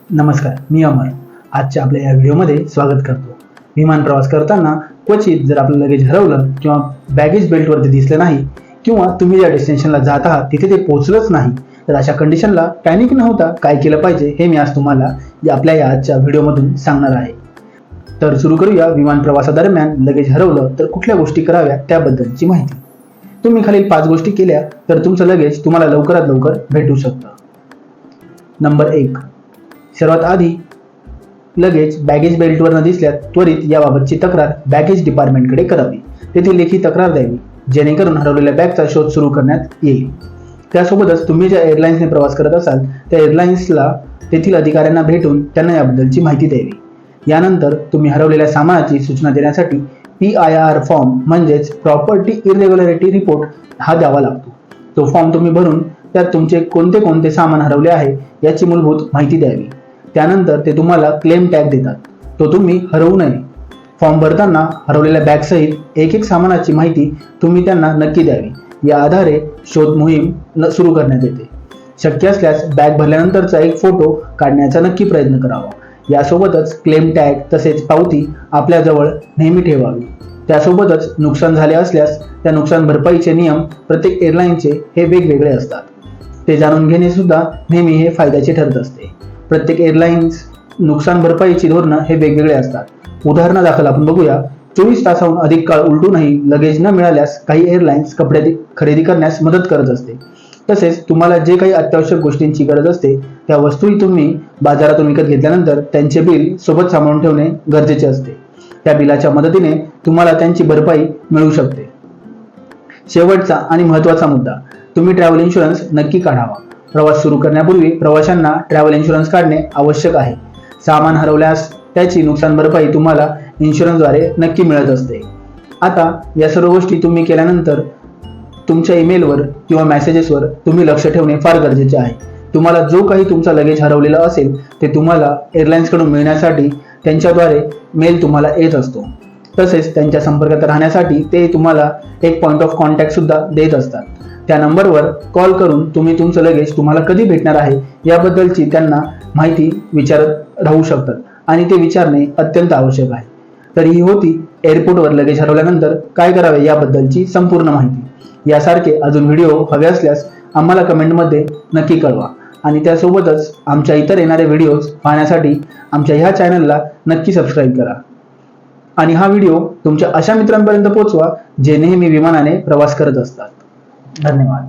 नमस्कार, मी अमर. आजच्या आपल्या या व्हिडिओमध्ये स्वागत करतो. विमान प्रवास करताना क्वचित जर आपलं लगेज हरवलं किंवा बॅगेज बेल्टवरती दिसलं नाही किंवा तुम्ही ज्या डेस्टिनेशनला जात आहात तिथे ते पोहोचलंच नाही, तर अशा कंडिशनला पॅनिक न होता काय केलं पाहिजे हे मी आज तुम्हाला आपल्या या आजच्या व्हिडिओमधून सांगणार आहे. तर सुरू करूया विमान प्रवासादरम्यान लगेज हरवलं तर कुठल्या गोष्टी कराव्या त्याबद्दलची माहिती. तुम्ही खालील 5 गोष्टी केल्या तर तुमचं लगेज तुम्हाला लवकरात लवकर भेटू शकतं. नंबर 1, सर्वात आधी लगेज बॅगेज बेल्टवर न दिसल्यास त्वरित याबाबतची तक्रार बॅगेज डिपार्टमेंटकडे करावी. तेथे लेखी तक्रार द्यावी जेणेकरून हरवलेल्या बॅगचा शोध सुरू करण्यात येईल. त्यासोबतच तुम्ही ज्या एअरलाइन्सने प्रवास करत असाल त्या एअरलाइन्सला तेथील अधिकाऱ्यांना भेटून त्यांना याबद्दलची माहिती द्यावी. यानंतर तुम्ही हरवलेल्या सामानाची सूचना देण्यासाठी PIR फॉर्म म्हणजेच प्रॉपर्टी इरेग्युलॅरिटी रिपोर्ट हा द्यावा लागतो. तो फॉर्म तुम्ही भरून त्यात तुमचे कोणते कोणते सामान हरवले आहे याची मूलभूत माहिती द्यावी. त्यानंतर ते तुम्हाला क्लेम टॅग देतात, तो तुम्ही हरवू नये. फॉर्म भरताना हरवलेल्या बॅगसहित एक सामानाची माहिती तुम्ही त्यांना नक्की द्यावी. या आधारे शोध मोहीम सुरू करण्यात येते. शक्य असल्यास बॅग भरल्यानंतरचा एक फोटो काढण्याचा नक्की प्रयत्न करावा. यासोबतच क्लेम टॅग तसेच पावती आपल्याजवळ नेहमी ठेवावी. त्यासोबतच नुकसान झाले असल्यास त्या नुकसान भरपाईचे नियम प्रत्येक एअरलाइनचे हे वेगवेगळे असतात. ते जाणून घेणे सुद्धा नेहमी हे फायद्याचे ठरत असते. प्रत्येक एअरलाइन्स नुकसान भरपाईची धोरणं हे वेगवेगळे असतात. उदाहरणादाखल आपण बघूया, 24 तासाहून अधिक काळ उलटूनही लगेज न मिळाल्यास काही एअरलाइन्स कपडे खरेदी करण्यास मदत करत असते. तसेच तुम्हाला जे काही अत्यावश्यक गोष्टींची गरज असते त्या वस्तूही तुम्ही बाजारातून विकत घेतल्यानंतर त्यांचे बिल सोबत सांभाळून ठेवणे गरजेचे असते. त्या बिलाच्या मदतीने तुम्हाला त्यांची भरपाई मिळू शकते. शेवटचा आणि महत्त्वाचा मुद्दा, तुम्ही ट्रॅव्हल इन्शुरन्स नक्की काढावा. प्रवास सुरू करण्यापूर्वी प्रवाशांना ट्रॅव्हल इन्शुरन्स काढणे आवश्यक आहे. सामान हरवल्यास त्याची नुकसान भरपाई तुम्हाला इन्शुरन्सद्वारे नक्की मिळत असते. आता या सर्व गोष्टी तुम्ही केल्यानंतर तुमच्या ईमेलवर किंवा मेसेजेसवर तुम्ही लक्ष ठेवणे फार गरजेचे आहे. तुम्हाला जो काही तुमचा लगेज हरवलेला असेल ते तुम्हाला एअरलाइन्सकडून मिळण्यासाठी त्यांच्याद्वारे मेल तुम्हाला येत असतो. तसेच त्यांच्या संपर्कात राहण्यासाठी ते तुम्हाला एक पॉईंट ऑफ कॉन्टॅक्ट सुद्धा देत असतात. त्या नंबरवर कॉल करून तुम्ही तुमचं लगेज तुम्हाला कधी भेटणार आहे याबद्दलची त्यांना माहिती विचारत राहू शकतात आणि ते विचारणे अत्यंत आवश्यक आहे. तर ही होती एअरपोर्टवर लगेज हरवल्यानंतर काय करावे याबद्दलची संपूर्ण माहिती. यासारखे अजून व्हिडिओ हवे असल्यास आम्हाला कमेंटमध्ये नक्की कळवा आणि त्यासोबतच आमच्या इतर येणारे व्हिडिओज पाहण्यासाठी आमच्या ह्या चॅनलला नक्की सबस्क्राईब करा आणि हा व्हिडिओ तुमच्या अशा मित्रांपर्यंत पोहोचवा जे नेहमी विमानाने प्रवास करत असतात. धन्यवाद.